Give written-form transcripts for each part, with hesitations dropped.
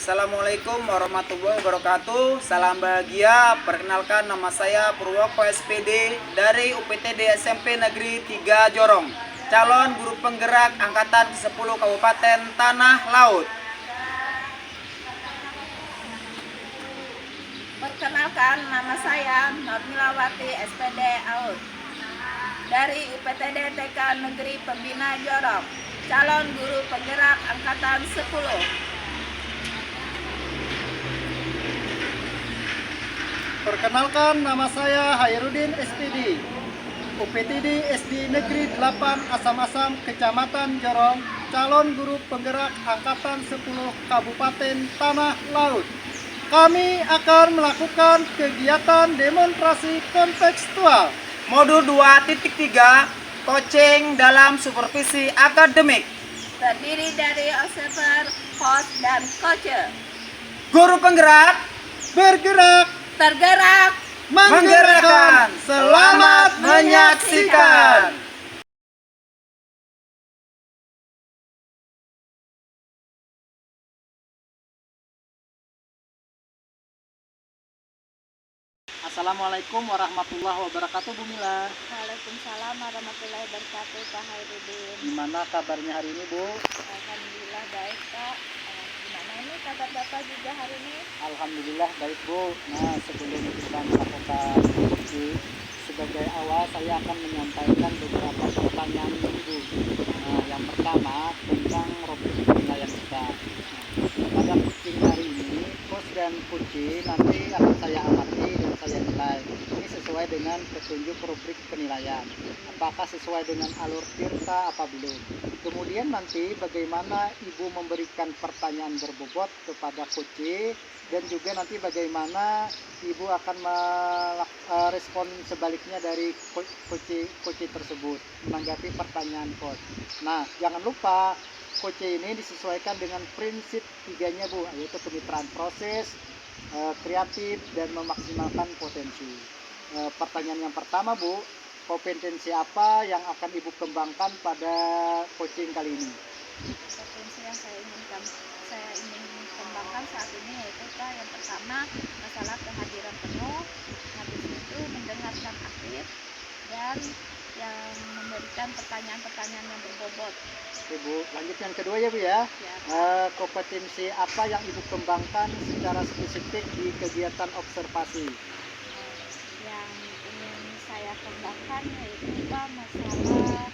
Assalamualaikum warahmatullahi wabarakatuh. Salam bahagia. Perkenalkan, nama saya Purwoko SPD dari UPTD SMP Negeri 3 Jorong, calon guru penggerak angkatan 10 Kabupaten Tanah Laut. Perkenalkan, nama saya Nurmilawati SPD AUD dari UPTD TK Negeri Pembina Jorong, calon guru penggerak angkatan 10. Perkenalkan, nama saya Hairudin SPD, UPTD SD Negeri 8 Asam-Asam, Kecamatan Jorong, calon guru penggerak angkatan 10 Kabupaten Tanah Laut. Kami akan melakukan kegiatan demonstrasi kontekstual Modul 2.3, coaching dalam supervisi akademik. Terdiri dari observer, host, dan coach. Guru penggerak bergerak Tergerak. menggerakkan. Selamat menyaksikan. Assalamualaikum warahmatullahi wabarakatuh, Bu Mila. Waalaikumsalam warahmatullahi wabarakatuh, Pak Hairudin. Gimana kabarnya hari ini, Bu? Alhamdulillah baik, Pak. Gimana ini kabar Bapak juga hari ini? Alhamdulillah baik, Bu. Nah, sebelum kita melakukan diskusi, sebagai awal saya akan menyampaikan beberapa pertanyaan ini, Bu. Nah, yang pertama tentang rubrik penilaian kita. Nah, pada coaching hari ini, coach dan coaching nanti akan saya amati dan saya nilai. Ini sesuai dengan petunjuk rubrik penilaian. Apakah sesuai dengan alur tirta apa belum? Kemudian nanti bagaimana Ibu memberikan pertanyaan berbobot kepada coach, dan juga nanti bagaimana Ibu akan merespon sebaliknya dari coach tersebut menanggapi pertanyaan coach. Nah, jangan lupa coach ini disesuaikan dengan prinsip tiganya, Bu, yaitu kemitraan proses, kreatif, dan memaksimalkan potensi. Pertanyaan yang pertama, Bu, kompetensi apa yang akan Ibu kembangkan pada coaching kali ini? Potensi yang saya ingin kembangkan saat ini yaitu, Pak, yang pertama masalah kehadiran penuh, habis itu mendengarkan aktif, dan yang memberikan pertanyaan-pertanyaan yang berbobot. Oke, Bu, lanjut yang kedua ya, Bu ya. Ya, Kompetensi apa yang Ibu kembangkan secara spesifik di kegiatan observasi? yang ingin saya kembangkan yaitu, Pak, masalah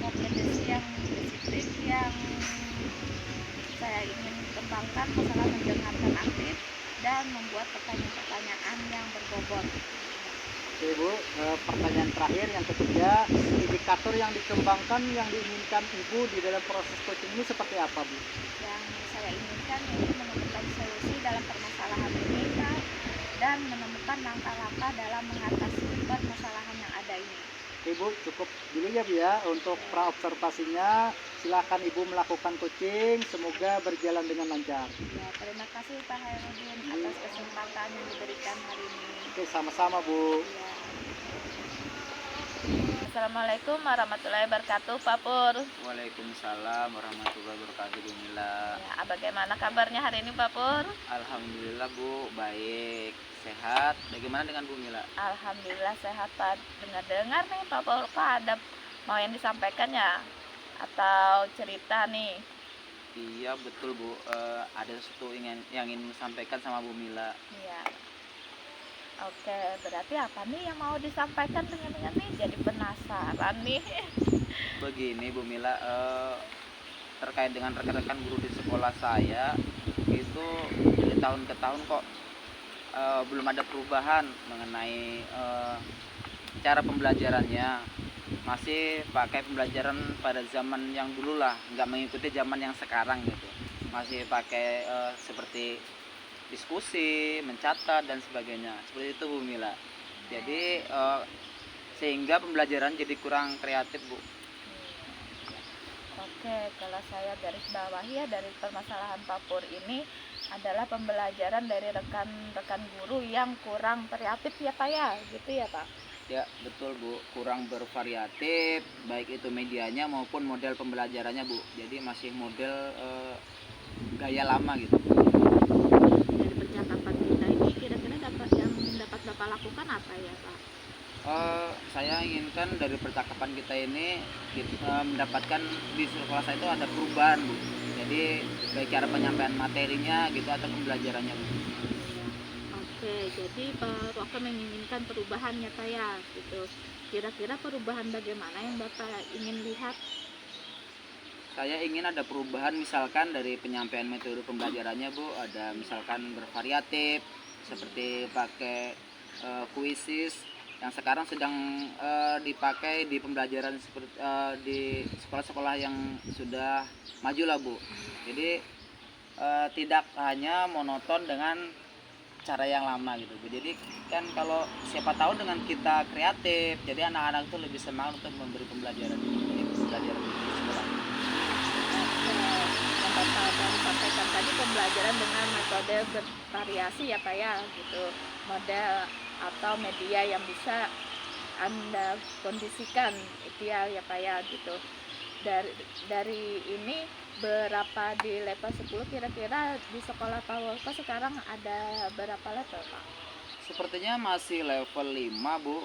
kompetensi yang spesifik yang saya ingin kembangkan, masalah mendengarkan aktif dan membuat pertanyaan-pertanyaan yang berbobot. Oke, Bu, pertanyaan terakhir yang ketiga, indikator yang dikembangkan yang diinginkan Ibu di dalam proses coaching ini seperti apa, Bu? Yang saya inginkan yaitu menemukan solusi dalam permasalahan ini, Pak, dan menemukan langkah-langkah dalam mengatasi permasalahan yang ada ini. Oke, Bu, cukup dulu ya, Bu ya untuk pra observasinya. Silakan Ibu melakukan coaching, semoga berjalan dengan lancar. Ya, terima kasih Pak Hairudin atas kesempatan yang diberikan hari ini. Oke, sama-sama, Bu. Ya. Assalamualaikum warahmatullahi wabarakatuh, Pak Pur. Waalaikumsalam warahmatullahi wabarakatuh, Bu Mila. Ya, bagaimana kabarnya hari ini, Pak Pur? Alhamdulillah, Bu, baik, sehat. Bagaimana dengan Bu Mila? Alhamdulillah sehat, Pak. Dengar-dengar nih, Pak Pur, Pak, ada mau yang disampaikan ya? Atau cerita nih? Iya, betul, Bu. Ada sesuatu yang ingin sampaikan sama Bu Mila. Iya. Oke, berarti apa nih yang mau disampaikan dengan nih? Jadi penasaran nih. Begini, Bu Mila, terkait dengan rekan-rekan guru di sekolah saya, itu dari tahun ke tahun kok belum ada perubahan mengenai cara pembelajarannya. Masih pakai pembelajaran pada zaman yang dulu lah, nggak mengikuti zaman yang sekarang gitu. Masih pakai seperti diskusi, mencatat, dan sebagainya. Seperti itu, Bu Mila. Jadi sehingga pembelajaran jadi kurang kreatif, Bu. Oke, kalau saya garis bawahi ya dari permasalahan Pak Pur ini adalah pembelajaran dari rekan-rekan guru yang kurang kreatif ya, Pak ya, gitu ya, Pak. Ya, betul, Bu. Kurang bervariatif, baik itu medianya maupun model pembelajarannya, Bu. Jadi masih model gaya lama gitu. Dari percakapan kita ini kira-kira yang dapat Bapak lakukan apa ya Pak? Saya inginkan dari percakapan kita ini mendapatkan di sekolah saya itu ada perubahan, Bu. Jadi baik cara penyampaian materinya gitu atau pembelajarannya, Bu. Oke, jadi Bapak menginginkan perubahan ya Pak ya, gitu. Kira-kira perubahan bagaimana yang Bapak ingin lihat? Saya ingin ada perubahan misalkan dari penyampaian metode pembelajarannya, Bu, ada misalkan bervariatif seperti pakai kuisis yang sekarang sedang dipakai di pembelajaran seperti di sekolah-sekolah yang sudah maju lah, Bu. Jadi tidak hanya monoton dengan cara yang lama gitu, Bu. Jadi kan kalau siapa tahu dengan kita kreatif, jadi anak-anak itu lebih semangat untuk memberi pembelajaran di pembelajaran di sekolah. Yang Bapak baru sampaikan tadi pembelajaran dengan metode bervariasi ya Pak ya, gitu. Model atau media yang bisa Anda kondisikan ideal ya Pak ya, gitu. Dari ini berapa di level 10 kira-kira di sekolah Pak Wolko sekarang ada berapa level Pak? Sepertinya masih level 5, Bu,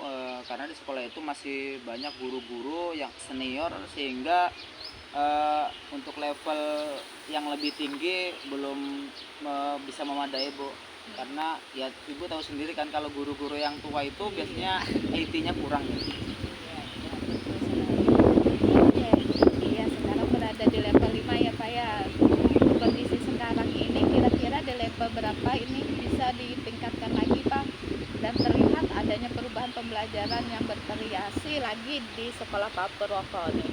karena di sekolah itu masih banyak guru-guru yang senior sehingga untuk level yang lebih tinggi belum bisa memadai, Bu. Karena ya Ibu tahu sendiri kan kalau guru-guru yang tua itu biasanya IT-nya kurang ya. Oke, iya sekarang berada di level 5 ya Pak ya. Kondisi sekarang ini kira-kira di level berapa ini bisa ditingkatkan lagi Pak? Dan terlihat adanya perubahan pembelajaran yang bervariasi lagi di sekolah Pak Purwoko nih.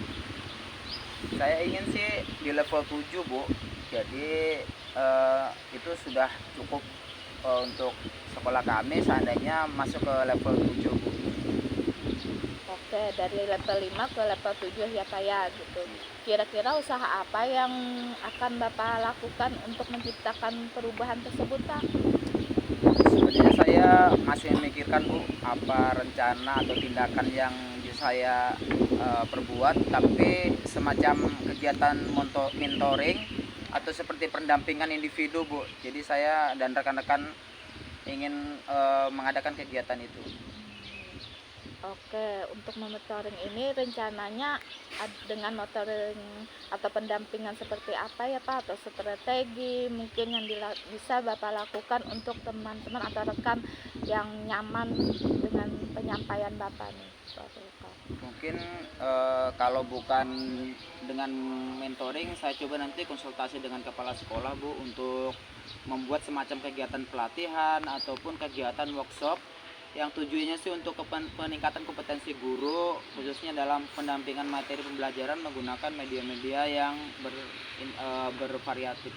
Saya ingin sih di level 7, Bu. Jadi itu sudah cukup untuk sekolah kami seandainya masuk ke level 7, Bu. Oke, dari level 5 ke level 7 ya Pak ya, gitu. Kira-kira usaha apa yang akan Bapak lakukan untuk menciptakan perubahan tersebut Pak? Sebenarnya saya masih memikirkan, Bu, apa rencana atau tindakan yang bisa saya perbuat, tapi semacam kegiatan mentoring atau seperti pendampingan individu, Bu. Jadi saya dan rekan-rekan ingin mengadakan kegiatan itu. Oke, untuk mementoring ini rencananya dengan mentoring atau pendampingan seperti apa ya Pak? Atau strategi mungkin yang bisa Bapak lakukan untuk teman-teman atau rekan yang nyaman dengan penyampaian Bapak nih, Pak Fulko? Mungkin kalau bukan dengan mentoring, saya coba nanti konsultasi dengan kepala sekolah, Bu, untuk membuat semacam kegiatan pelatihan ataupun kegiatan workshop yang tujuannya sih untuk peningkatan kompetensi guru khususnya dalam pendampingan materi pembelajaran menggunakan media-media yang bervariatif.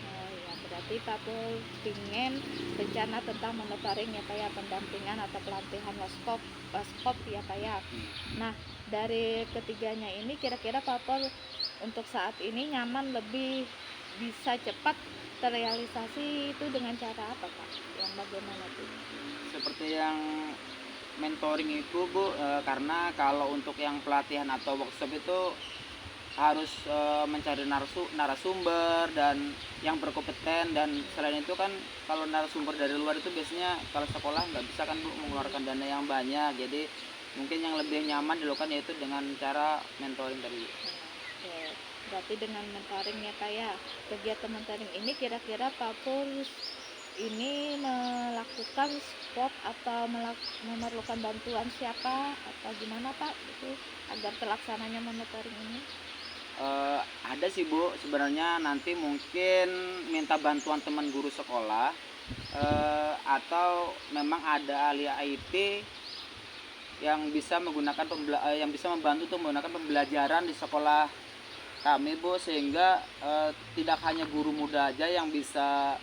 Oh ya, berarti Pak Pul ingin rencana tentang monitoring ya Pak ya, pendampingan atau pelatihan workshop ya Pak ya. Nah, dari ketiganya ini kira-kira Pak Pul untuk saat ini nyaman lebih bisa cepat terrealisasi itu dengan cara apa Pak? Yang bagaimana tuh? Seperti yang mentoring itu, Bu, karena kalau untuk yang pelatihan atau workshop itu harus mencari narasumber dan yang berkompeten, dan selain itu kan kalau narasumber dari luar itu biasanya kalau sekolah nggak bisa kan, Bu, mengeluarkan dana yang banyak. Jadi mungkin yang lebih nyaman dilakukan yaitu dengan cara mentoring tadi. Oke, berarti dengan mentoring ya Pak ya. Kegiatan mentoring ini kira-kira Pak Pul ini melakukan spot atau memerlukan bantuan siapa atau gimana Pak itu agar terlaksananya monitoring ini? Ada sih, Bu, sebenarnya nanti mungkin minta bantuan teman guru sekolah atau memang ada ahli IT yang bisa menggunakan yang bisa membantu untuk menggunakan pembelajaran di sekolah kami, Bu, sehingga tidak hanya guru muda aja yang bisa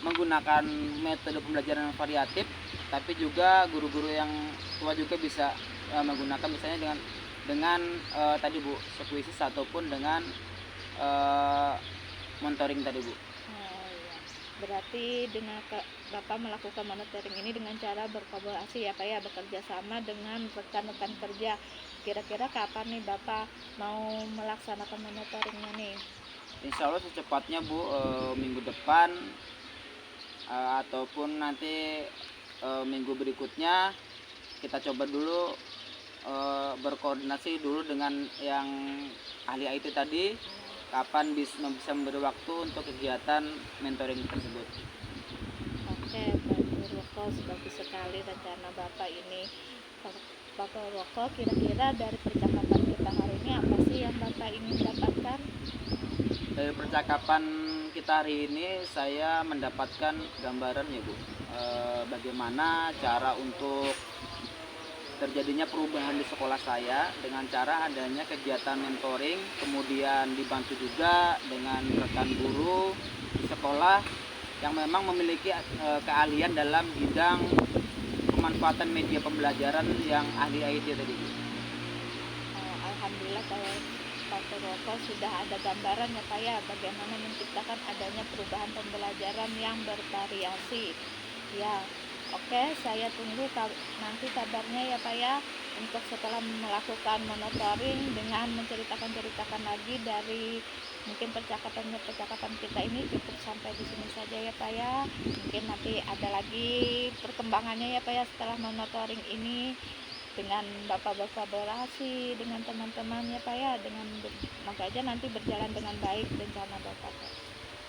menggunakan metode pembelajaran yang variatif, tapi juga guru-guru yang tua juga bisa menggunakan misalnya dengan tadi, Bu, sekuisis ataupun dengan monitoring tadi, Bu. Oh iya. Berarti dengan Bapak melakukan monitoring ini dengan cara berkolaborasi ya Pak ya, bekerja sama dengan rekan-rekan kerja. Kira-kira kapan nih Bapak mau melaksanakan monitoringnya nih? Insya Allah secepatnya Bu, minggu depan ataupun nanti minggu berikutnya kita coba dulu berkoordinasi dulu dengan yang ahli IT tadi, kapan bisa memberi waktu untuk kegiatan mentoring tersebut. Oke, Pak Purwoko, bagus sekali rencana Bapak ini. Pak Purwoko, kira-kira dari percakapan kita hari ini apa sih yang Bapak ingin dapatkan? Dari percakapan kita hari ini saya mendapatkan gambaran ya Bu, bagaimana cara untuk terjadinya perubahan di sekolah saya dengan cara adanya kegiatan mentoring, kemudian dibantu juga dengan rekan guru di sekolah yang memang memiliki keahlian dalam bidang pemanfaatan media pembelajaran yang ahli IT tadi. Alhamdulillah kalau Pak Purwoko sudah ada gambaran ya Pak ya, bagaimana menciptakan adanya perubahan pembelajaran yang bervariasi. Ya, oke, saya tunggu nanti kabarnya ya Pak ya, untuk setelah melakukan monitoring dengan menceritakan lagi dari mungkin percakapan kita ini cukup sampai di sini saja ya Pak ya. Mungkin nanti ada lagi perkembangannya ya Pak ya setelah monitoring ini dengan Bapak-bapak berhasil dengan teman-teman ya Pak ya, dengan semoga aja nanti berjalan dengan baik rencana Bapak.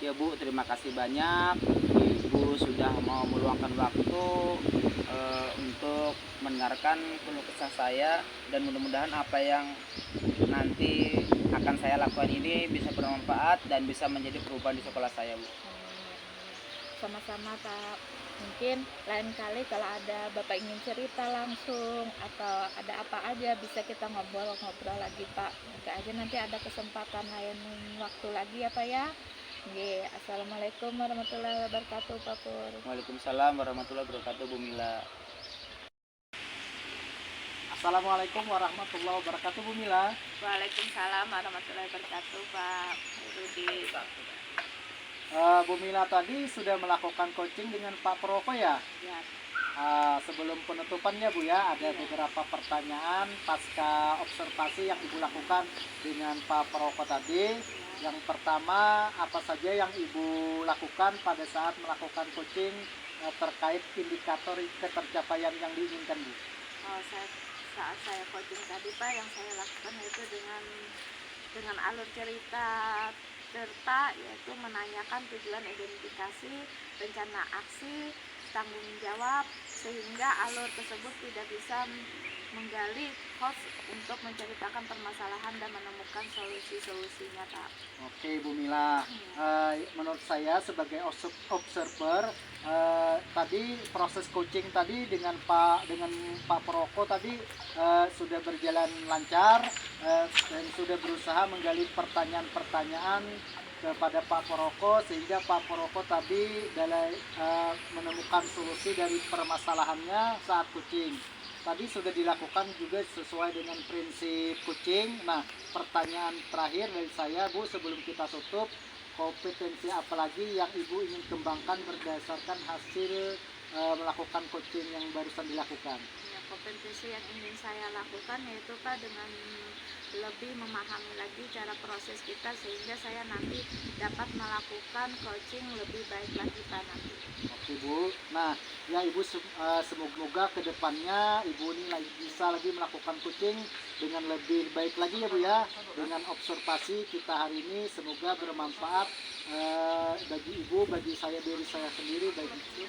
Ya Bu, terima kasih banyak Ibu sudah mau meluangkan waktu untuk mendengarkan keluh kesah saya, dan mudah-mudahan apa yang nanti akan saya lakukan ini bisa bermanfaat dan bisa menjadi perubahan di sekolah saya Bu. Sama-sama Pak, mungkin lain kali kalau ada Bapak ingin cerita langsung atau ada apa aja bisa kita ngobrol-ngobrol lagi Pak. Mungkin aja nanti ada kesempatan lain waktu lagi ya Pak ya. Oke, assalamualaikum warahmatullahi wabarakatuh Pak Pur. Waalaikumsalam warahmatullahi wabarakatuh Bu Mila. Assalamualaikum warahmatullahi wabarakatuh Bu Mila. Waalaikumsalam warahmatullahi wabarakatuh Pak Rudi. Bu Mila tadi sudah melakukan coaching dengan Pak Purwoko ya? Ya. Sebelum penutupannya Bu ya, ada beberapa pertanyaan pasca observasi yang Ibu lakukan dengan Pak Purwoko tadi. Yang pertama, apa saja yang Ibu lakukan pada saat melakukan coaching terkait indikator ketercapaian yang diinginkan Bu? Saat saya coaching tadi Pak, yang saya lakukan itu dengan alur cerita serta yaitu menanyakan tujuan, identifikasi, rencana aksi, tanggung jawab, sehingga alur tersebut tidak bisa menggali host untuk menceritakan permasalahan dan menemukan solusi-solusinya Pak. Oke Bu Mila, menurut saya sebagai observer tadi proses coaching tadi dengan Pak Purwoko tadi sudah berjalan lancar dan sudah berusaha menggali pertanyaan-pertanyaan kepada Pak Purwoko sehingga Pak Purwoko tadi menemukan solusi dari permasalahannya saat coaching. Tadi sudah dilakukan juga sesuai dengan prinsip coaching. Nah, pertanyaan terakhir dari saya Bu sebelum kita tutup, kompetensi apa lagi yang Ibu ingin kembangkan berdasarkan hasil melakukan coaching yang barusan dilakukan? Ya, kompetensi yang ingin saya lakukan yaitu Pak dengan lebih memahami lagi cara proses kita sehingga saya nanti dapat melakukan coaching lebih baik lagi Pak nanti. Oke Bu, nah ya Ibu semoga kedepannya Ibu ini bisa lagi melakukan coaching dengan lebih baik lagi ya Bu ya. Dengan observasi kita hari ini semoga bermanfaat bagi Ibu, bagi saya diri saya sendiri,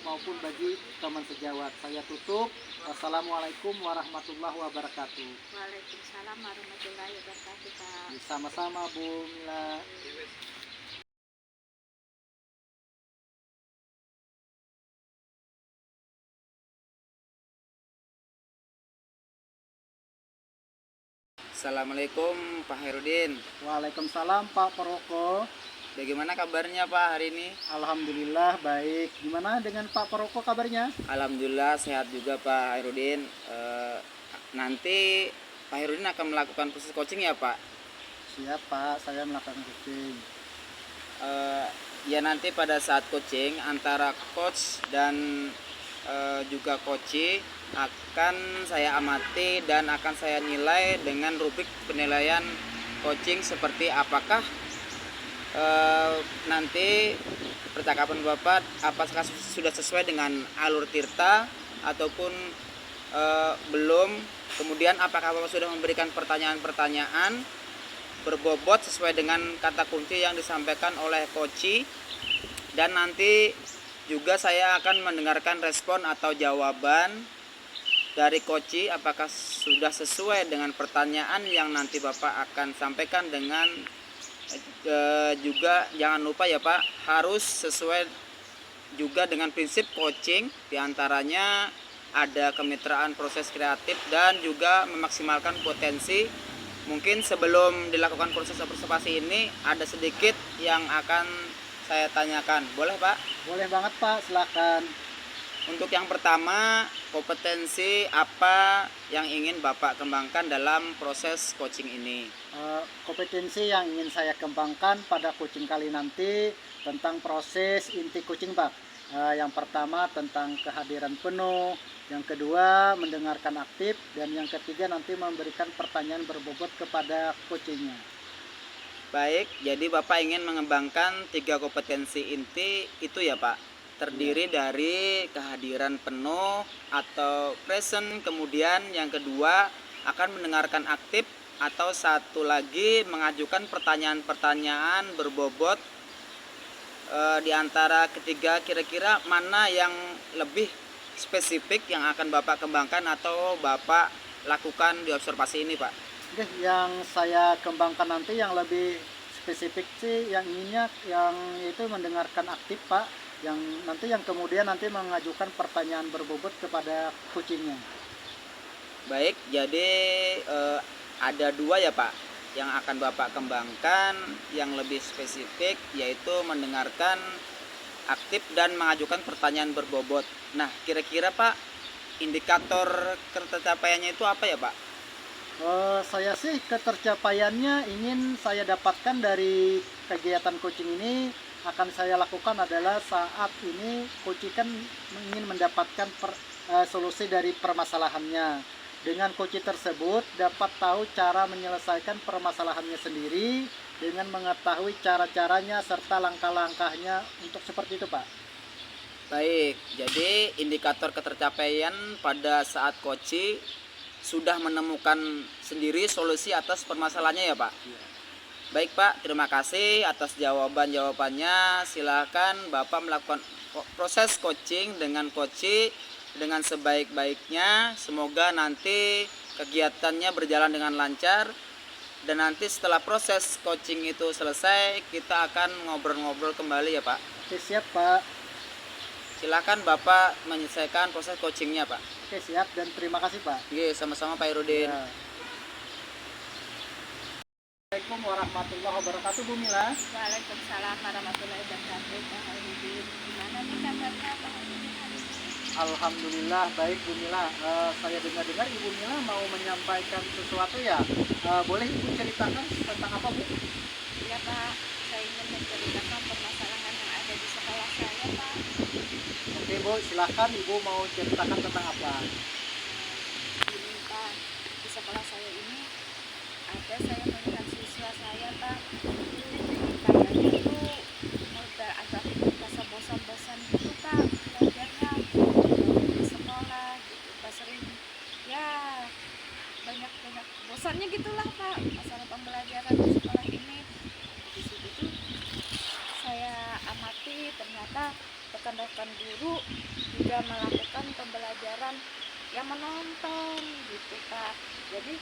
maupun bagi teman sejawat. Saya tutup. Wassalamualaikum warahmatullahi wabarakatuh. Waalaikumsalam warahmatullahi wabarakatuh Pak. Sama-sama Bu Mila. Assalamualaikum Pak Herudin. Waalaikumsalam Pak Purwoko. Bagaimana kabarnya Pak hari ini? Alhamdulillah baik. Gimana dengan Pak Purwoko kabarnya? Alhamdulillah sehat juga Pak Herudin. Nanti Pak Herudin akan melakukan proses coaching ya Pak? Siap Pak, saya melakukan coaching. Ya nanti pada saat coaching antara coach dan juga coachee akan saya amati dan akan saya nilai dengan rubrik penilaian coaching seperti apakah nanti percakapan Bapak apakah sudah sesuai dengan alur Tirta ataupun belum. Kemudian apakah Bapak sudah memberikan pertanyaan-pertanyaan berbobot sesuai dengan kata kunci yang disampaikan oleh Koci. Dan nanti juga saya akan mendengarkan respon atau jawaban dari Koci apakah sudah sesuai dengan pertanyaan yang nanti Bapak akan sampaikan. Dengan juga jangan lupa ya Pak, harus sesuai juga dengan prinsip coaching, diantaranya ada kemitraan proses kreatif dan juga memaksimalkan potensi. Mungkin sebelum dilakukan proses observasi ini ada sedikit yang akan saya tanyakan, boleh Pak? Boleh banget Pak, silakan. Untuk yang pertama, kompetensi apa yang ingin Bapak kembangkan dalam proses coaching ini? Kompetensi yang ingin saya kembangkan pada coaching kali nanti tentang proses inti coaching Pak. Yang pertama tentang kehadiran penuh, yang kedua mendengarkan aktif, dan yang ketiga nanti memberikan pertanyaan berbobot kepada coachingnya. Baik, jadi Bapak ingin mengembangkan 3 kompetensi inti itu ya Pak? Terdiri dari kehadiran penuh atau present, kemudian yang kedua akan mendengarkan aktif, atau satu lagi mengajukan pertanyaan-pertanyaan berbobot. Di antara ketiga kira-kira mana yang lebih spesifik yang akan Bapak kembangkan atau Bapak lakukan di observasi ini Pak? Oke, yang saya kembangkan nanti yang lebih spesifik sih yang inginnya yang itu mendengarkan aktif Pak, yang kemudian nanti mengajukan pertanyaan berbobot kepada coachingnya. Baik, jadi ada 2 ya Pak yang akan Bapak kembangkan yang lebih spesifik, yaitu mendengarkan aktif dan mengajukan pertanyaan berbobot. Nah, kira-kira Pak, indikator tercapaiannya itu apa ya Pak? Saya sih ketercapaiannya ingin saya dapatkan dari kegiatan coaching ini akan saya lakukan adalah saat ini coaching kan ingin mendapatkan solusi dari permasalahannya. Dengan coaching tersebut dapat tahu cara menyelesaikan permasalahannya sendiri dengan mengetahui cara-caranya serta langkah-langkahnya untuk seperti itu Pak. Baik, jadi indikator ketercapaian pada saat coaching sudah menemukan sendiri solusi atas permasalahannya ya Pak? Iya. Baik Pak, terima kasih atas jawabannya. Silakan Bapak melakukan proses coaching dengan coaching dengan sebaik-baiknya. Semoga nanti kegiatannya berjalan dengan lancar. Dan nanti setelah proses coaching itu selesai, kita akan ngobrol-ngobrol kembali ya Pak. Oke, siap Pak. Silakan Bapak menyelesaikan proses coachingnya Pak. Oke, siap dan terima kasih Pak. Oke, sama-sama Pak Irudin. Ya. Assalamualaikum warahmatullahi wabarakatuh Bu Mila. Waalaikumsalam warahmatullahi wabarakatuh. Pak Hairudin, gimana nih kabarnya Pak Hairudin hari ini? Alhamdulillah baik Bu Mila. Saya dengar-dengar Ibu Mila mau menyampaikan sesuatu ya. Boleh Ibu ceritakan tentang apa Bu? Iya Pak, saya ingin menceritakan permasalahan yang ada di sekolah saya Pak. Oke Bu, silakan Ibu mau ceritakan tentang apa? Ini Pak, di sekolah saya ini ada saya melihat siswa saya Pak, kayaknya tuh udah agak merasa bosan-bosan gitu Pak belajarnya di sekolah gitu. Pak sering ya banyak bosannya gitulah Pak masalah pembelajaran di sekolah ini. Di situ tuh saya amati ternyata rekan-rekan guru juga melakukan pembelajaran yang menonton gitu Pak. Jadi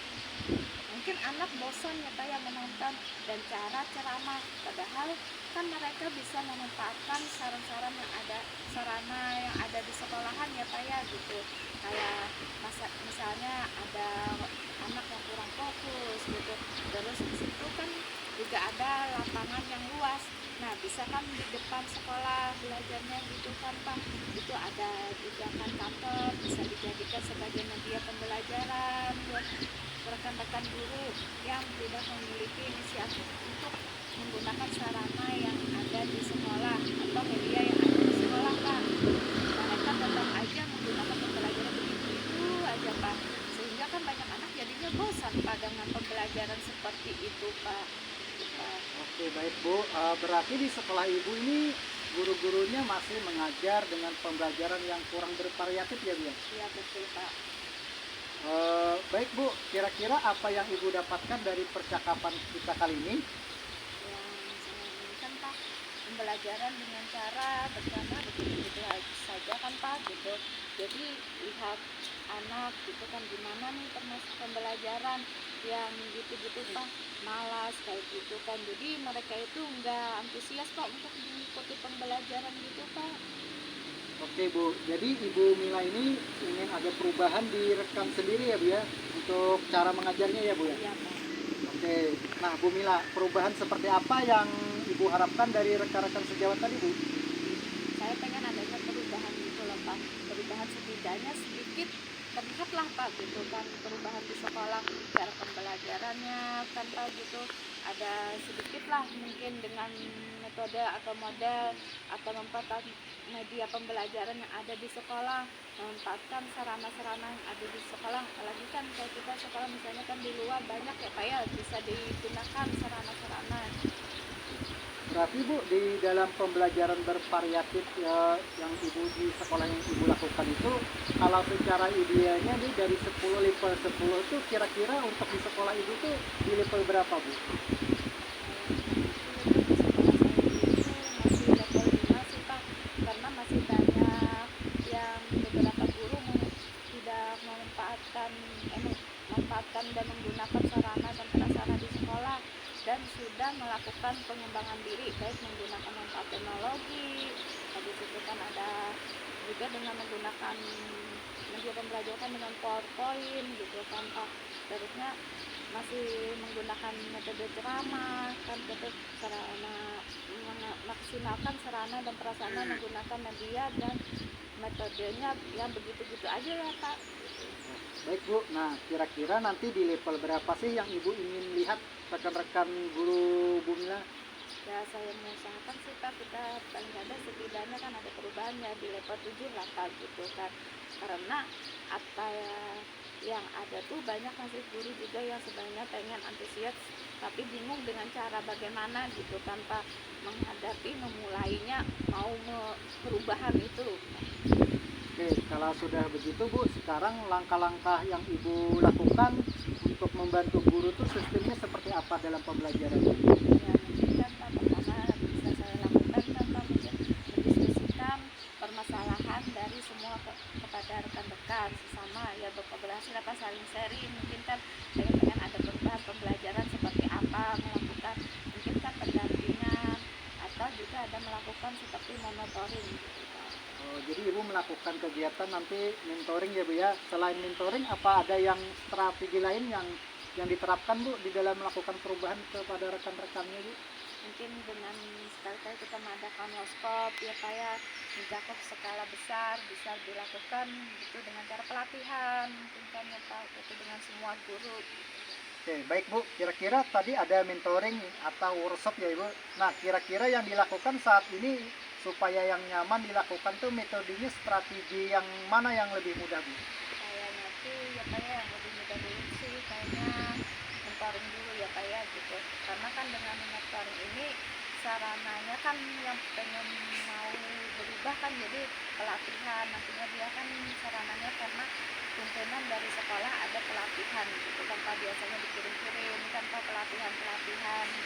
mungkin anak bosan ya Pak yang menonton dan cara ceramah, padahal kan mereka bisa memanfaatkan saran-saran yang ada, sarana yang ada di sekolahan ya Pak ya gitu. Kayak misalnya ada anak yang kurang fokus gitu, terus di situ kan juga ada lapangan yang luas. Nah bisa kan di depan sekolah belajarnya gitu kan Pak, itu ada juga kan kantor, bisa dijadikan sebagai media pembelajaran buat rekan-rekan guru yang tidak memiliki inisiatif untuk menggunakan sarana yang ada di sekolah atau media yang ada di sekolah Pak. Mereka tetap aja menggunakan pembelajaran begitu aja Pak, sehingga kan banyak anak jadinya bosan Pak dengan pembelajaran seperti itu Pak. Oke Oke, baik Bu. Berarti di sekolah Ibu ini guru-gurunya masih mengajar dengan pembelajaran yang kurang bervariatif ya Bu ya? Iya betul Pak. Baik Bu, kira-kira apa yang Ibu dapatkan dari percakapan kita kali ini? Yang saya inginkan Pak, pembelajaran dengan cara bersama begitu-begitu saja kan Pak gitu. Jadi lihat anak gitu kan gimana nih termasuk pembelajaran yang gitu-gitu Pak, malas kayak gitu kan. Jadi mereka itu nggak antusias Pak untuk mengikuti pembelajaran gitu Pak. Oke Bu, jadi Ibu Mila ini ingin ada perubahan di rekan sendiri ya Bu ya, untuk cara mengajarnya ya Bu ya? Iya Pak. Oke, nah Bu Mila, perubahan seperti apa yang Ibu harapkan dari rekan-rekan sejawat tadi Bu? Saya pengen adanya perubahan gitu loh Pak, perubahan setidaknya sedikit terlihat lah Pak gitu kan, perubahan di sekolah cara pembelajarannya kan Pak gitu, ada sedikit lah mungkin dengan metode atau model atau memanfaatkan media pembelajaran yang ada di sekolah, memanfaatkan sarana-sarana yang ada di sekolah. Apalagi kan kalau kita sekolah misalnya kan di luar banyak ya Pak ya, bisa digunakan sarana-sarana. Berarti Bu, di dalam pembelajaran bervariatif ya, yang Ibu di sekolah yang Ibu lakukan itu, kalau secara idealnya nih dari 10 level 10 itu kira-kira untuk di sekolah Ibu tuh di level berapa Bu? Masih level 5 sih Pak, karena masih banyak yang beberapa guru tidak memanfaatkan dan menggunakan sarana dan prasarana di sekolah dan sudah melakukan pengembangan diri baik menggunakan manfaat teknologi. Habis itu kan ada juga dengan menggunakan media pembelajaran dengan PowerPoint gitu kan Pak. Terusnya masih menggunakan metode ceramah kan gitu, sarana maksimalkan sarana dan prasarana menggunakan media dan metodenya yang begitu-gitu aja ya Pak. Baik Bu, nah kira-kira nanti di level berapa sih yang Ibu ingin lihat rekan-rekan guru Bu Mila? Ya saya mengusahakan sih Pak, kita paling ada setidaknya kan ada perubahan ya di level 7 lah Pak gitu kan, karena apa ya yang ada tuh banyak masih guru juga yang sebenarnya pengen antusias tapi bingung dengan cara bagaimana gitu kan Pak menghadapi memulainya mau perubahan itu. Oke, kalau sudah begitu Bu, sekarang langkah-langkah yang Ibu lakukan untuk membantu guru tuh sistemnya seperti apa dalam pembelajaran? Ya mungkin kan Pak pertama bisa saya lakukan kan Pak mungkin mendiskusikan permasalahan dari semua kepada rekan-rekan sesama ya berkolaborasi apa saling sharing, mungkin kan saya pengen ada perubahan pembelajaran seperti apa, melakukan mungkin kan pendampingan atau juga ada melakukan seperti monitoring gitu Pak. Oh, jadi Ibu melakukan kegiatan nanti mentoring ya Bu ya. Selain mentoring, apa ada yang strategi lain yang diterapkan Bu di dalam melakukan perubahan kepada rekan-rekannya Bu? Mungkin dengan sekali-kali kita mengadakan workshop ya Pak ya, mencakup skala besar bisa dilakukan gitu dengan cara pelatihan mungkin kan ya Pak itu dengan semua guru. Oke, baik Bu. Kira-kira tadi ada mentoring atau workshop ya Ibu. Nah, kira-kira yang dilakukan saat ini supaya yang nyaman dilakukan tuh metodenya strategi yang mana yang lebih mudah Bu? Kayaknya tuh ya Pak ya yang lebih mudah dulu sih kayaknya mentoring dulu ya Pak ya gitu, karena kan dengan mentoring ini sarananya kan yang pengen mau berubah kan jadi pelatihan nantinya dia kan sarananya karena tuntunan dari sekolah ada pelatihan gitu kan Pak, biasanya dikirim-kirim kan Pak pelatihan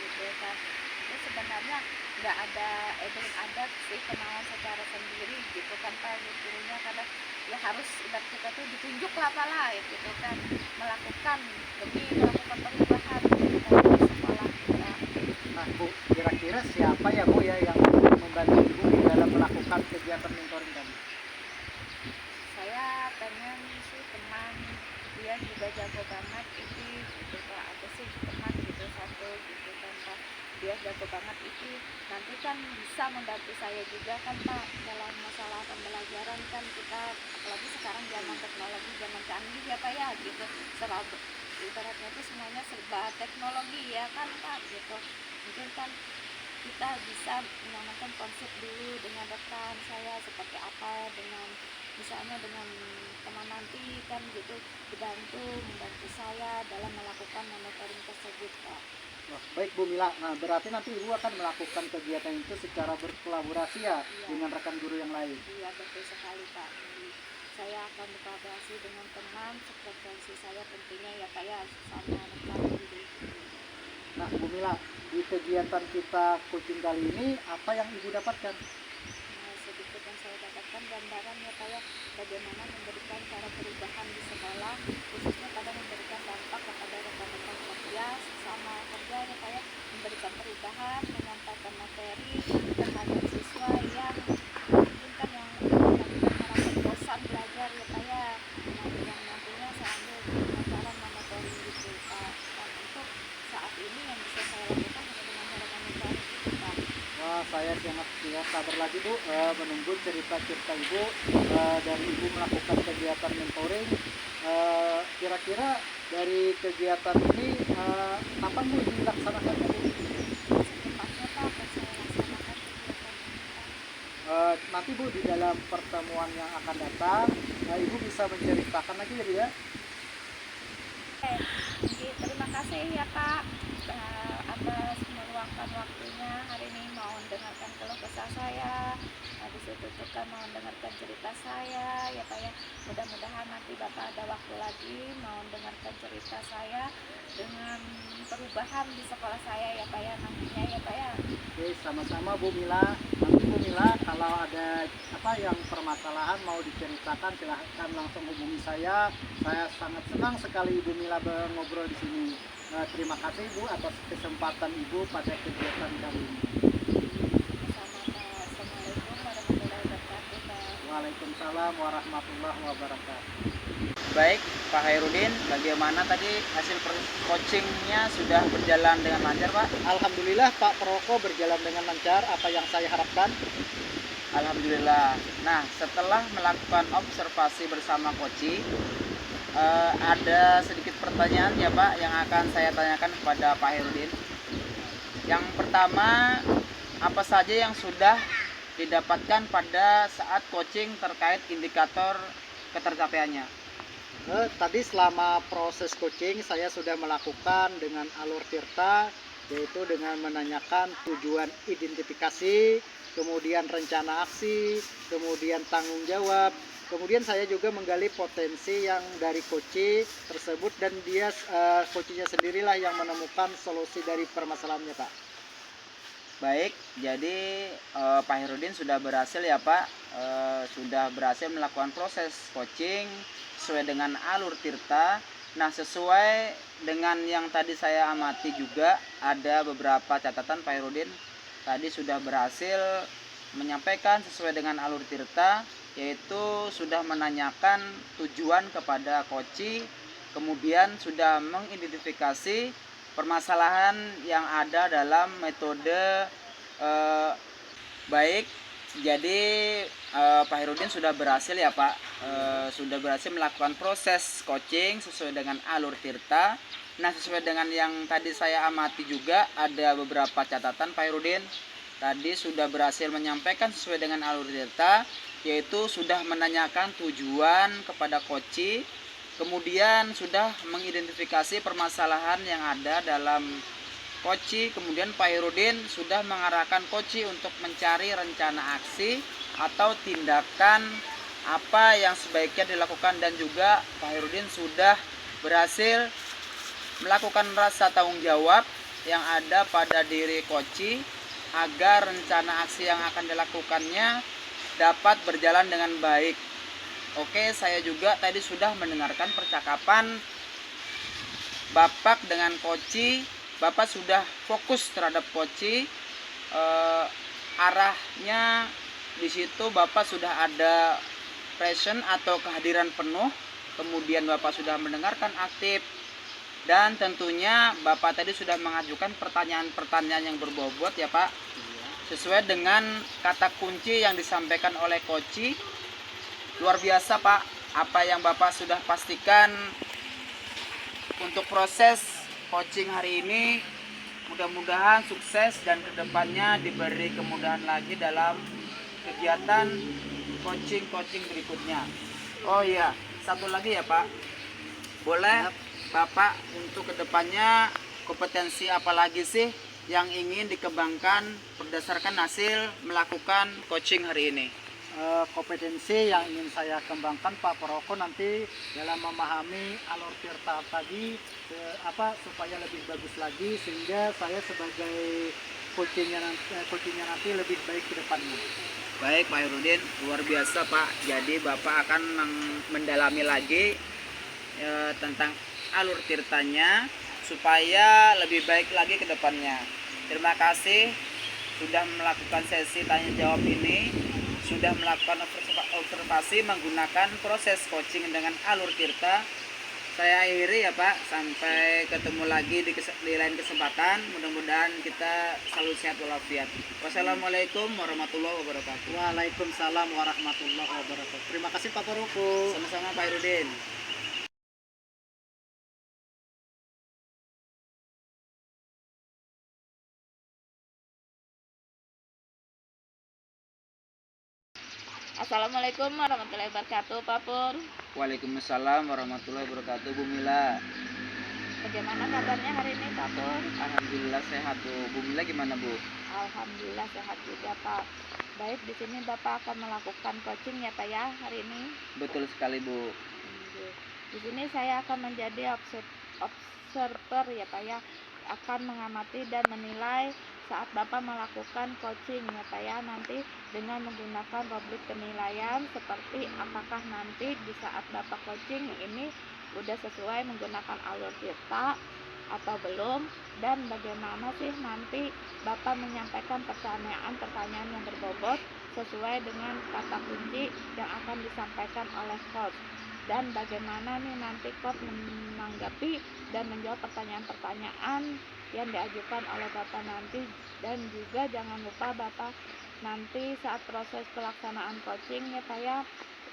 gitu kan. Itu sebenarnya nggak ada belum ada sih kenalan secara sendiri gitu kan Pak gurunya, karena ya harus ibarat kita tuh ditunjuk lah Pak lah gitu kan melakukan demi melakukan perubahan gitu kan di sekolah kita. Nah Bu, kira-kira siapa ya Bu ya yang membantu Ibu di dalam melakukan kegiatan mentoring tadi? Saya pengen sih teman dia juga jago banget itu gitu Pak, ada sih teman gitu satu gitu kan Pak, dia jago banget itu nanti kan bisa membantu saya juga kan Pak dalam masalah pembelajaran kan kita apalagi sekarang zaman teknologi zaman canggih ya Pak ya gitu, serba ibaratnya itu semuanya serba teknologi ya kan Pak gitu, mungkin kan kita bisa menanamkan konsep dulu dengan rekan saya seperti apa dengan misalnya dengan teman nanti kan gitu membantu saya dalam melakukan monitoring tersebut Pak. Wah, baik Bu Mila. Nah, berarti nanti Ibu akan melakukan kegiatan itu secara berkolaborasi ya Iya. dengan rekan guru yang lain. Iya, betul sekali Pak. Jadi, saya akan berkolaborasi dengan teman sefrekuensi saya tentunya ya Pak ya, sama rekan guru. Nah, Bu Mila, di kegiatan kita coaching kali ini apa yang Ibu dapatkan? Nah, sedikit yang saya dapatkan gambaran ya Pak ya, bagaimana memberikan cara perubahan di sekolah, khususnya pada memberikan dampak kepada rekan-rekan kerja, sama kerja ya Pak ya, memberikan perubahan, menyampaikan materi terhadap siswa yang mungkin kan yang tadinya merasa bosan belajar ya Pak ya, nah, yang nantinya saya ambil pelajaran monoton gitu Pak. Dan untuk saat ini yang bisa saya lakukan hanya dengan cara menyebar gitu Pak. Wah, saya sangat tidak sabar lagi Bu menunggu cerita-cerita Ibu dari Ibu melakukan kegiatan mentoring. Kira-kira dari kegiatan ini kapan Bu dilaksanakan Bu? Secepatnya Pak akan saya laksanakan kegiatan ini Pak. Nanti Bu di dalam pertemuan yang akan datang Ibu bisa menceritakan lagi ya Bu ya. Oke, terima kasih ya Pak atas meluangkan waktunya hari ini mau mendengarkan keluh kesah saya. Habis itu juga mau mendengarkan cerita saya ya Pak ya. Mudah-mudahan nanti Bapak ada waktu lagi mau mendengarkan cerita saya dengan perubahan di sekolah saya ya Pak ya nantinya ya Pak ya. Oke, sama-sama Bu Mila. Nanti Bu Mila kalau ada apa yang permasalahan mau diceritakan silahkan langsung hubungi saya. Saya sangat senang sekali Ibu Mila ngobrol di sini. Terima kasih Bu atas kesempatan Ibu pada kegiatan kali ini. Sama Pak. Assalamualaikum warahmatullahi wabarakatuh Pak. Waalaikumsalam warahmatullahi wabarakatuh. Baik, Pak Hairudin, bagaimana tadi hasil coachingnya sudah berjalan dengan lancar, Pak? Alhamdulillah Pak Proko berjalan dengan lancar apa yang saya harapkan. Alhamdulillah. Nah, setelah melakukan observasi bersama Koci, ada sedikit pertanyaan ya Pak yang akan saya tanyakan kepada Pak Hairudin. Yang pertama, apa saja yang sudah didapatkan pada saat coaching terkait indikator ketercapaiannya? Tadi selama proses coaching saya sudah melakukan dengan alur Tirta, yaitu dengan menanyakan tujuan identifikasi, kemudian rencana aksi, kemudian tanggung jawab. Kemudian saya juga menggali potensi yang dari coach tersebut dan dia coachnya sendirilah yang menemukan solusi dari permasalahannya Pak. Baik, jadi Pak Hairudin sudah berhasil ya Pak, sudah berhasil melakukan proses coaching sesuai dengan alur Tirta. Nah, sesuai dengan yang tadi saya amati juga ada beberapa catatan Pak Hairudin tadi sudah berhasil menyampaikan sesuai dengan alur Tirta, yaitu sudah menanyakan tujuan kepada Koci, kemudian sudah mengidentifikasi permasalahan yang ada dalam metode baik. Jadi Pak Hairudin sudah berhasil ya Pak, sudah berhasil melakukan proses coaching sesuai dengan alur Tirta. Nah, sesuai dengan yang tadi saya amati juga ada beberapa catatan Pak Hairudin. Tadi sudah berhasil menyampaikan sesuai dengan alur Tirta, yaitu sudah menanyakan tujuan kepada Koci, kemudian sudah mengidentifikasi permasalahan yang ada dalam Koci, kemudian Pak Hairudin sudah mengarahkan Koci untuk mencari rencana aksi atau tindakan apa yang sebaiknya dilakukan, dan juga Pak Hairudin sudah berhasil melakukan rasa tanggung jawab yang ada pada diri Koci agar rencana aksi yang akan dilakukannya dapat berjalan dengan baik. Oke, saya juga tadi sudah mendengarkan percakapan Bapak dengan Koci. Bapak sudah fokus terhadap Koci, arahnya di situ Bapak sudah ada present atau kehadiran penuh, kemudian Bapak sudah mendengarkan aktif, dan tentunya Bapak tadi sudah mengajukan pertanyaan-pertanyaan yang berbobot ya Pak, sesuai dengan kata kunci yang disampaikan oleh Koci. Luar biasa Pak, apa yang Bapak sudah pastikan untuk proses coaching hari ini. Mudah-mudahan sukses dan kedepannya diberi kemudahan lagi dalam kegiatan coaching berikutnya. Oh iya, satu lagi ya Pak, boleh Bapak untuk kedepannya kompetensi apa lagi sih yang ingin dikembangkan berdasarkan hasil melakukan coaching hari ini? Kompetensi yang ingin saya kembangkan Pak Poroko nanti dalam memahami alur tirta tadi supaya lebih bagus lagi, sehingga saya sebagai coachingnya nanti lebih baik ke depannya. Baik Pak Hairudin, luar biasa Pak. Jadi Bapak akan mendalami lagi tentang alur tirtanya supaya lebih baik lagi ke depannya. Terima kasih sudah melakukan sesi tanya jawab ini, sudah melakukan observasi menggunakan proses coaching dengan alur tirta. Saya akhiri ya Pak, sampai ketemu lagi di lain kesempatan. Mudah-mudahan kita selalu sehat walafiat. Wassalamualaikum warahmatullahi wabarakatuh. Waalaikumsalam warahmatullahi wabarakatuh. Terima kasih Pak Poroko. Sama-sama Pak Hairudin. Assalamualaikum warahmatullahi wabarakatuh, Pak Pur. Waalaikumsalam warahmatullahi wabarakatuh, Bu Mila. Bagaimana kabarnya hari ini, Pak Pur? Alhamdulillah sehat Bu. Bu Mila gimana Bu? Alhamdulillah sehat juga, Pak. Baik, di sini Bapak akan melakukan coaching ya, Pak ya, hari ini. Betul sekali Bu. Di sini saya akan menjadi observer ya, Pak ya, akan mengamati dan menilai saat Bapak melakukan coaching ya Pak ya, nanti dengan menggunakan rubrik penilaian seperti apakah nanti di saat Bapak coaching ini udah sesuai menggunakan alur tirta atau belum, dan bagaimana sih nanti Bapak menyampaikan pertanyaan-pertanyaan yang berbobot sesuai dengan kata kunci yang akan disampaikan oleh coach, dan bagaimana nih nanti coach menanggapi dan menjawab pertanyaan-pertanyaan yang diajukan oleh Bapak nanti. Dan juga jangan lupa Bapak nanti saat proses pelaksanaan coaching ya Pak ya,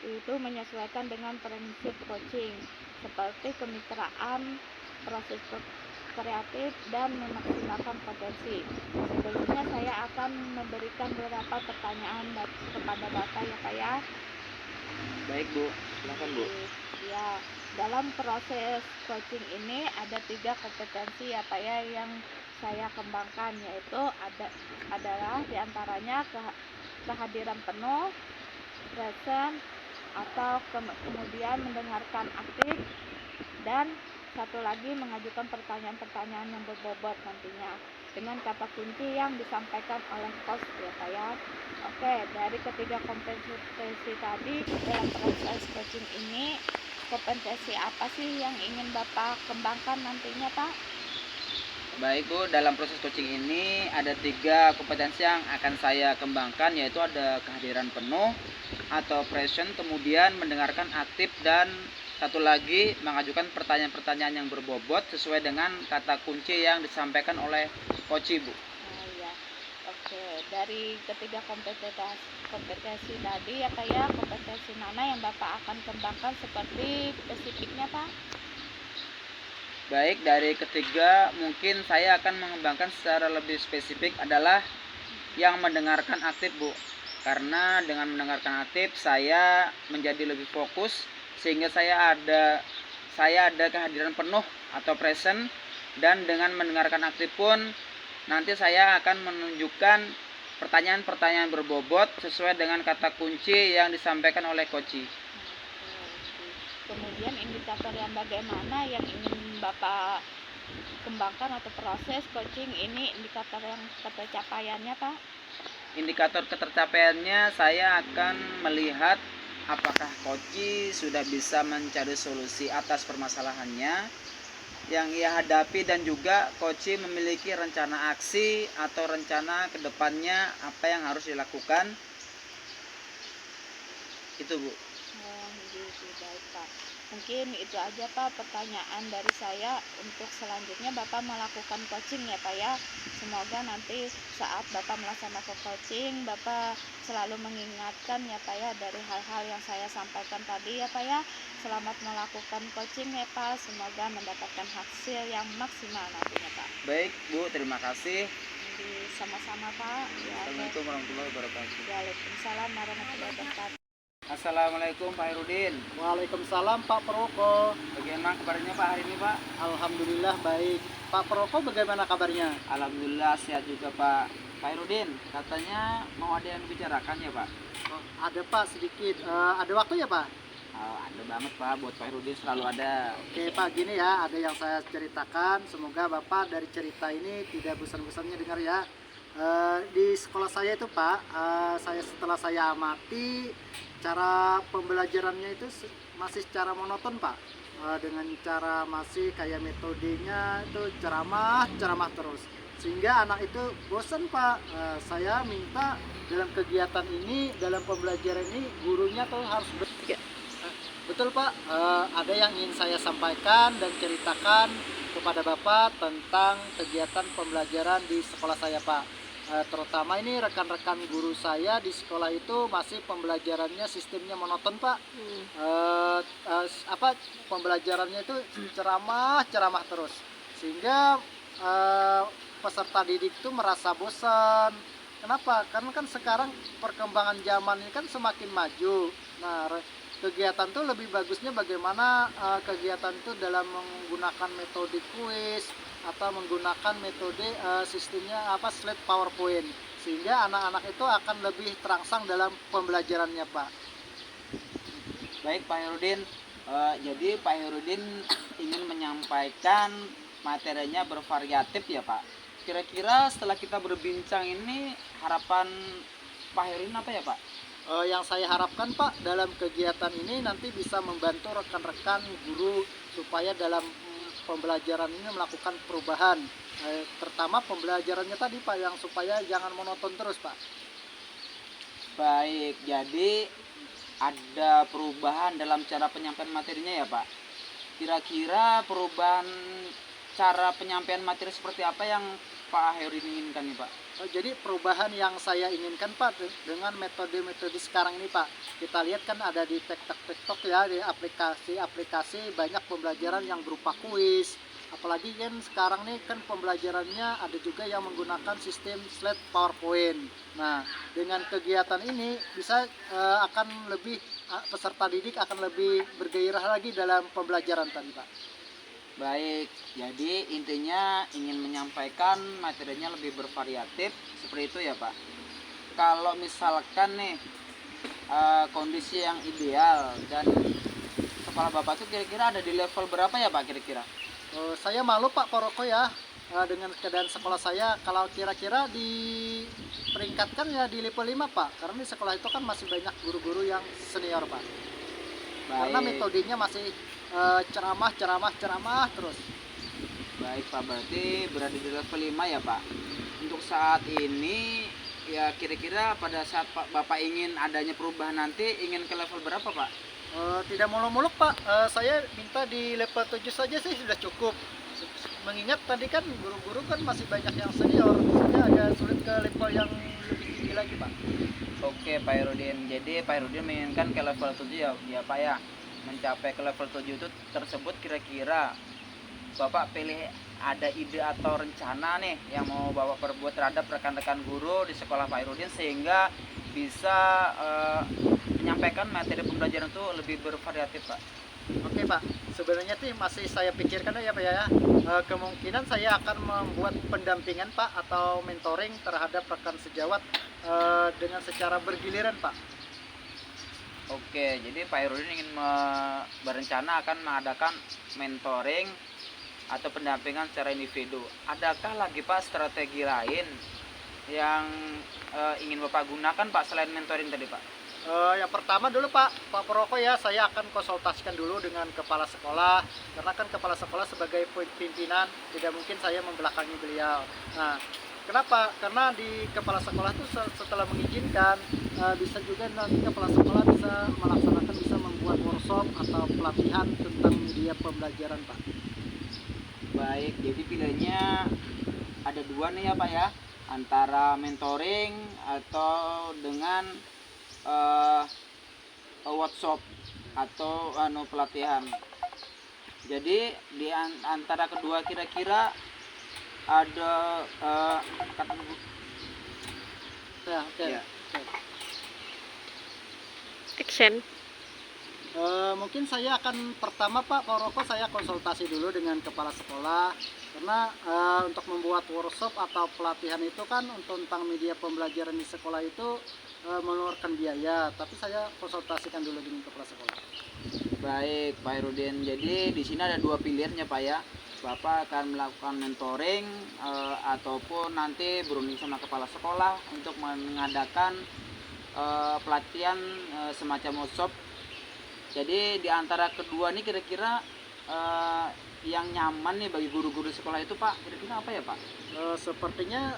itu menyesuaikan dengan prinsip coaching seperti kemitraan, proses kreatif, dan memaksimalkan potensi. Sebelumnya saya akan memberikan beberapa pertanyaan kepada Bapak ya Pak ya. Baik Bu, silakan Bu. Ya, dalam proses coaching ini ada 3 kompetensi ya Pak ya yang saya kembangkan, yaitu adalah diantaranya kehadiran penuh, present, atau kemudian mendengarkan aktif, dan satu lagi mengajukan pertanyaan-pertanyaan yang berbobot nantinya dengan kata kunci yang disampaikan oleh host ya Pak ya. Oke, dari ketiga kompetensi tadi dalam proses coaching ini, kompetensi apa sih yang ingin Bapak kembangkan nantinya Pak? Baik Bu, dalam proses coaching ini ada 3 kompetensi yang akan saya kembangkan, yaitu ada kehadiran penuh atau present, kemudian mendengarkan aktif, dan satu lagi mengajukan pertanyaan-pertanyaan yang berbobot sesuai dengan kata kunci yang disampaikan oleh coach Bu. Ya. Oke, dari ketiga kompetensi tadi ya Pak ya, kompetensi mana yang Bapak akan kembangkan seperti spesifiknya Pak? Baik, dari ketiga mungkin saya akan mengembangkan secara lebih spesifik adalah yang mendengarkan aktif Bu. Karena dengan mendengarkan aktif saya menjadi lebih fokus, sehingga saya ada kehadiran penuh atau present, dan dengan mendengarkan aktif pun nanti saya akan menunjukkan pertanyaan-pertanyaan berbobot sesuai dengan kata kunci yang disampaikan oleh coach. Kemudian indikator yang bagaimana yang ingin Bapak kembangkan atau proses coaching ini, indikator yang ketercapaiannya Pak? Indikator ketercapaiannya saya akan melihat apakah coach sudah bisa mencari solusi atas permasalahannya yang ia hadapi, dan juga coach memiliki rencana aksi atau rencana kedepannya apa yang harus dilakukan. Itu Bu. Gitu, baik Pak. Mungkin itu aja Pak pertanyaan dari saya. Untuk selanjutnya Bapak melakukan coaching ya Pak ya. Semoga nanti saat Bapak melaksanakan coaching, Bapak selalu mengingatkan ya Pak ya dari hal-hal yang saya sampaikan tadi ya Pak ya. Selamat melakukan coaching ya Pak. Semoga mendapatkan hasil yang maksimal nantinya Pak. Baik Bu, terima kasih. Sama-sama Pak. Ya, Assalamualaikum warahmatullahi wabarakatuh. Waalaikumsalam warahmatullahi wabarakatuh. Assalamualaikum Pak Hairudin. Waalaikumsalam Pak Proko. Bagaimana kabarnya Pak hari ini Pak? Alhamdulillah baik. Pak Proko bagaimana kabarnya? Alhamdulillah sehat juga Pak. Pak Hairudin, katanya mau ada yang dibicarakan ya Pak? Oh, ada Pak sedikit. Ada waktu ya Pak? Oh, ada banget Pak, buat Pak Hairudin selalu ada. Oke Pak, gini ya, ada yang saya ceritakan. Semoga Bapak dari cerita ini tidak bosan-bosannya dengar ya. Di sekolah saya itu Pak, setelah saya amati cara pembelajarannya itu masih secara monoton Pak. Dengan cara masih kayak metodenya itu ceramah terus, sehingga anak itu bosan Pak. Saya minta dalam kegiatan ini, dalam pembelajaran ini, gurunya tuh harus betul Pak. Ada yang ingin saya sampaikan dan ceritakan kepada Bapak tentang kegiatan pembelajaran di sekolah saya Pak. Terutama ini rekan-rekan guru saya di sekolah itu masih pembelajarannya sistemnya monoton Pak. Pembelajarannya itu ceramah terus, sehingga peserta didik itu merasa bosan. Kenapa? Karena kan sekarang perkembangan zaman ini kan semakin maju. Nah, kegiatan itu lebih bagusnya bagaimana kegiatan itu dalam menggunakan metode kuis atau menggunakan metode sistemnya slide PowerPoint, sehingga anak-anak itu akan lebih terangsang dalam pembelajarannya Pak. Baik Pak Hairudin, jadi Pak Hairudin ingin menyampaikan materinya bervariatif ya Pak. Kira-kira setelah kita berbincang ini harapan Pak Hairudin apa ya Pak? Yang saya harapkan Pak dalam kegiatan ini nanti bisa membantu rekan-rekan guru supaya dalam pembelajaran ini melakukan perubahan, terutama pembelajarannya tadi Pak, yang supaya jangan monoton terus Pak. Baik, jadi ada perubahan dalam cara penyampaian materinya ya Pak. Kira-kira perubahan cara penyampaian materi seperti apa yang Pak Hairudin inginkan nih Pak? Jadi perubahan yang saya inginkan Pak dengan metode-metode sekarang ini Pak, kita lihat kan ada di TikTok ya, di aplikasi banyak pembelajaran yang berupa kuis. Apalagi kan sekarang nih kan pembelajarannya ada juga yang menggunakan sistem slide PowerPoint. Nah, dengan kegiatan ini bisa akan lebih peserta didik akan lebih bergairah lagi dalam pembelajaran tadi Pak. Baik, jadi intinya ingin menyampaikan materinya lebih bervariatif seperti itu ya Pak. Kalau misalkan nih kondisi yang ideal dan kepala Bapak tuh kira-kira ada di level berapa ya Pak kira-kira? Saya malu Pak Poroko ya dengan keadaan sekolah saya, kalau kira-kira diperingkatkan ya di level 5 Pak, karena di sekolah itu kan masih banyak guru-guru yang senior Pak. Karena Baik. metodenya masih ceramah terus. Baik Pak, berarti berada di level 5 ya Pak. Untuk saat ini ya kira-kira pada saat Bapak ingin adanya perubahan nanti ingin ke level berapa Pak? Tidak muluk-muluk Pak, saya minta di level 7 saja sih sudah cukup. Mengingat tadi kan guru-guru kan masih banyak yang senior, sehingga agak sulit ke level yang lebih tinggi lagi Pak. Oke Pak Hairudin, jadi Pak Hairudin menginginkan ke level 7 ya Pak ya. Mencapai ke level 7 itu tersebut kira-kira Bapak pilih ada ide atau rencana nih yang mau Bapak perbuat terhadap rekan-rekan guru di sekolah Pak Hairudin sehingga bisa menyampaikan materi pembelajaran itu lebih bervariatif Pak. Oke Pak, sebenarnya sih masih saya pikirkan ya Pak ya. Kemungkinan saya akan membuat pendampingan Pak atau mentoring terhadap rekan sejawat dengan secara bergiliran Pak. Oke, jadi Pak Hairudin ingin berencana akan mengadakan mentoring atau pendampingan secara individu. Adakah lagi Pak strategi lain yang ingin Bapak gunakan Pak selain mentoring tadi Pak? Yang pertama dulu Pak Proko ya, saya akan konsultasikan dulu dengan kepala sekolah, karena kan kepala sekolah sebagai pimpinan tidak mungkin saya membelakangi beliau. Nah, kenapa? Karena di kepala sekolah itu setelah mengizinkan bisa juga nanti kepala sekolah bisa membuat workshop atau pelatihan tentang media pembelajaran Pak. Baik, jadi pilihannya ada dua nih ya Pak ya, antara mentoring atau dengan workshop atau pelatihan. Jadi di antara kedua kira-kira ada kata Ya, oke. ya. Oke. dosen? Mungkin saya akan pertama Pak Roko, saya konsultasi dulu dengan kepala sekolah, karena untuk membuat workshop atau pelatihan itu kan untuk tentang media pembelajaran di sekolah itu mengeluarkan biaya, tapi saya konsultasikan dulu dengan kepala sekolah. Baik Pak Herudin, jadi di sini ada dua pilihannya Pak ya. Bapak akan melakukan mentoring ataupun nanti berunding sama kepala sekolah untuk mengadakan pelatihan semacam workshop. Jadi di antara kedua ini kira-kira yang nyaman nih bagi guru-guru sekolah itu Pak, kira-kira apa ya Pak? Sepertinya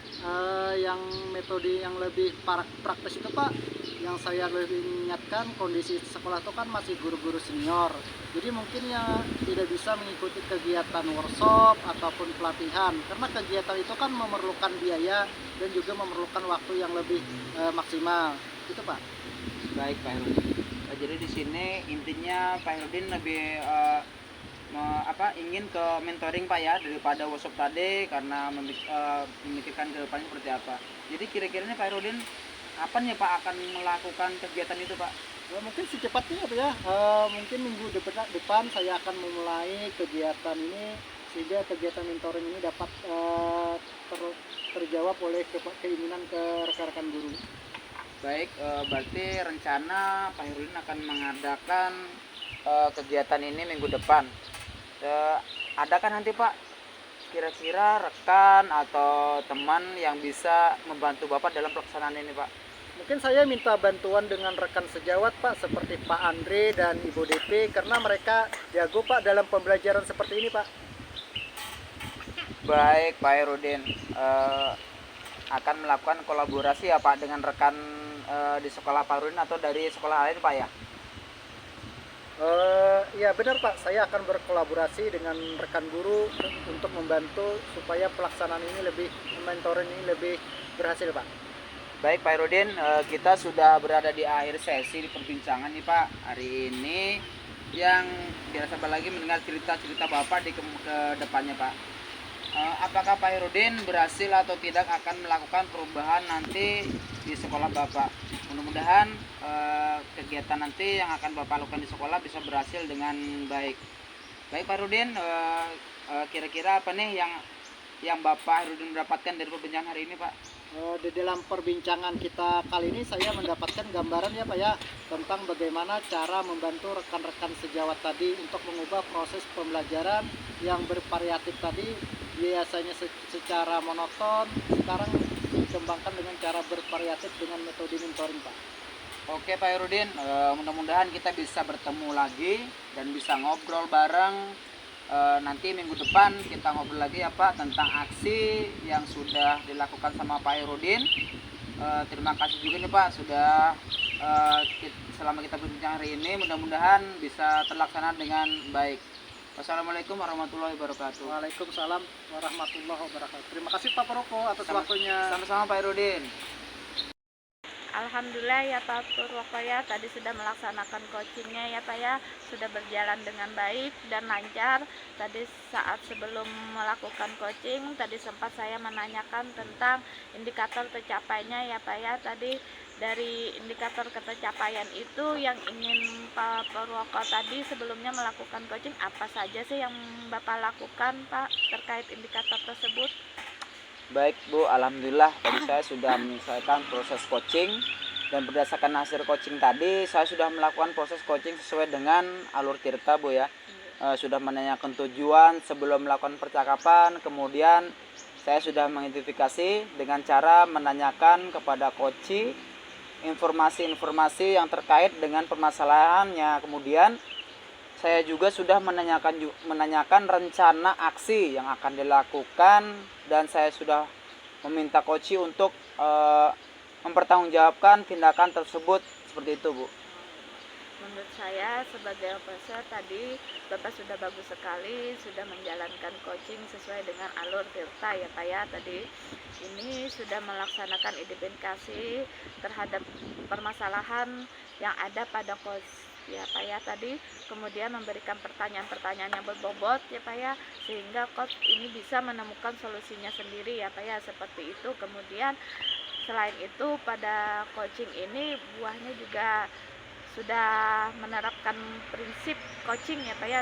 yang metode yang lebih praktis itu Pak, yang saya lebih ingatkan kondisi sekolah itu kan masih guru-guru senior, jadi mungkin ya tidak bisa mengikuti kegiatan workshop ataupun pelatihan, karena kegiatan itu kan memerlukan biaya dan juga memerlukan waktu yang lebih maksimal, gitu Pak. Baik Pak Herudin. Jadi di sini intinya Pak Herudin lebih ingin ke mentoring Pak ya daripada workshop tadi, karena memikirkan ke depannya seperti apa. Jadi kira-kiranya Pak Herudin apa nih Pak akan melakukan kegiatan itu Pak? Mungkin secepatnya Pak ya, mungkin minggu depan saya akan memulai kegiatan ini, sehingga kegiatan mentoring ini dapat terjawab oleh keinginan ke rekan-rekan guru. Baik, berarti rencana Pak Herudin akan mengadakan kegiatan ini minggu depan. Adakah nanti Pak kira-kira rekan atau teman yang bisa membantu Bapak dalam pelaksanaan ini Pak? Mungkin saya minta bantuan dengan rekan sejawat Pak, seperti Pak Andre dan Ibu DP, karena mereka jago Pak dalam pembelajaran seperti ini Pak. Baik Pak Herudin, akan melakukan kolaborasi ya Pak dengan rekan di sekolah Pak Herudin atau dari sekolah lain Pak ya? Ya benar Pak, saya akan berkolaborasi dengan rekan guru untuk membantu supaya pelaksanaan ini mentoring ini lebih berhasil Pak. Baik Pak Herudin, kita sudah berada di akhir sesi di perbincangan nih Pak hari ini, yang tidak sabar lagi mendengar cerita-cerita Bapak di ke depannya Pak. Apakah Pak Herudin berhasil atau tidak akan melakukan perubahan nanti di sekolah Bapak? Mudah-mudahan kegiatan nanti yang akan Bapak lakukan di sekolah bisa berhasil dengan baik. Baik Pak Herudin, kira-kira apa nih yang Bapak Herudin mendapatkan dari perbincangan hari ini Pak? Di dalam perbincangan kita kali ini saya mendapatkan gambaran ya Pak ya, tentang bagaimana cara membantu rekan-rekan sejawat tadi untuk mengubah proses pembelajaran yang bervariatif tadi, biasanya secara monoton, sekarang dikembangkan dengan cara bervariatif dengan metode mentoring Pak. Oke Pak Herudin, mudah-mudahan kita bisa bertemu lagi dan bisa ngobrol bareng. Nanti minggu depan kita ngobrol lagi ya Pak tentang aksi yang sudah dilakukan sama Pak Herudin. Terima kasih juga nih Pak sudah selama kita berbincang hari ini, mudah-mudahan bisa terlaksana dengan baik. Wassalamualaikum warahmatullahi wabarakatuh. Waalaikumsalam warahmatullahi wabarakatuh. Terima kasih Pak Roko atas waktunya. Sama-sama Pak Herudin. Alhamdulillah ya Pak Purwoko ya, tadi sudah melaksanakan coachingnya ya Pak ya, sudah berjalan dengan baik dan lancar. Tadi saat sebelum melakukan coaching, tadi sempat saya menanyakan tentang indikator tercapainya ya Pak ya. Tadi dari indikator ketercapaian itu yang ingin Pak Purwoko tadi sebelumnya melakukan coaching, apa saja sih yang Bapak lakukan Pak terkait indikator tersebut? Baik Bu, alhamdulillah tadi saya sudah menyelesaikan proses coaching, dan berdasarkan hasil coaching tadi saya sudah melakukan proses coaching sesuai dengan alur tirta Bu ya. Sudah menanyakan tujuan sebelum melakukan percakapan, kemudian saya sudah mengidentifikasi dengan cara menanyakan kepada coach informasi-informasi yang terkait dengan permasalahannya. Kemudian saya juga sudah menanyakan rencana aksi yang akan dilakukan, dan saya sudah meminta coach untuk mempertanggungjawabkan tindakan tersebut, seperti itu Bu. Menurut saya sebagai officer tadi Bapak sudah bagus sekali, sudah menjalankan coaching sesuai dengan alur tirta ya Pak ya. Tadi ini sudah melaksanakan identifikasi terhadap permasalahan yang ada pada coach ya Pak ya tadi, kemudian memberikan pertanyaan-pertanyaan yang berbobot ya Pak ya, sehingga coach ini bisa menemukan solusinya sendiri ya Pak ya, seperti itu. Kemudian selain itu pada coaching ini buahnya juga sudah menerapkan prinsip coaching ya Pak ya.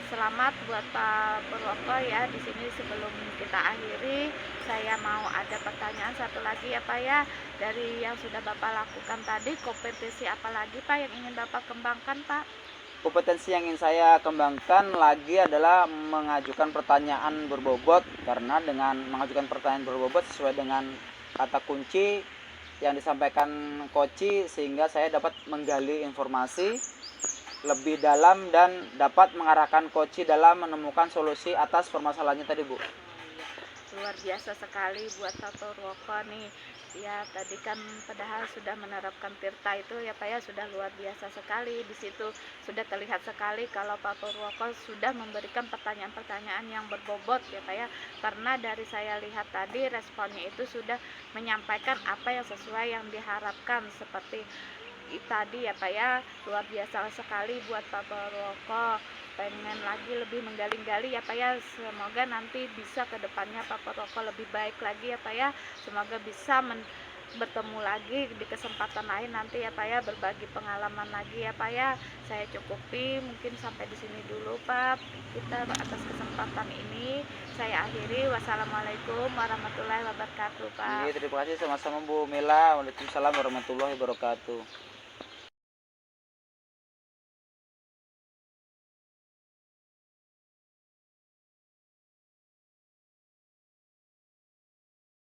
Selamat buat Pak Purwoko ya. Di sini sebelum kita akhiri, saya mau ada pertanyaan satu lagi ya Pak ya. Dari yang sudah Bapak lakukan tadi, kompetensi apa lagi Pak yang ingin Bapak kembangkan Pak? Kompetensi yang ingin saya kembangkan lagi adalah mengajukan pertanyaan berbobot, karena dengan mengajukan pertanyaan berbobot sesuai dengan kata kunci yang disampaikan Koci, sehingga saya dapat menggali informasi lebih dalam dan dapat mengarahkan Koci dalam menemukan solusi atas permasalahannya tadi, Bu. Luar biasa sekali buat Pak Purwoko nih ya. Tadi kan padahal sudah menerapkan Tirta itu ya Pak ya, sudah luar biasa sekali. Di situ sudah terlihat sekali kalau Pak Purwoko sudah memberikan pertanyaan-pertanyaan yang berbobot ya Pak ya, karena dari saya lihat tadi responnya itu sudah menyampaikan apa yang sesuai yang diharapkan seperti tadi ya Pak ya. Luar biasa sekali buat Pak Purwoko. Pengen lagi lebih menggali-gali ya Pak ya. Semoga nanti bisa ke depannya Pak Purwoko lebih baik lagi ya Pak ya. Semoga bisa bertemu lagi di kesempatan lain nanti ya Pak ya, berbagi pengalaman lagi ya Pak ya. Saya cukupi mungkin sampai di sini dulu Pak. Kita atas kesempatan ini saya akhiri. Wassalamualaikum warahmatullahi wabarakatuh Pak. Terima kasih sama-sama Bu Mila. Waalaikumsalam warahmatullahi wabarakatuh.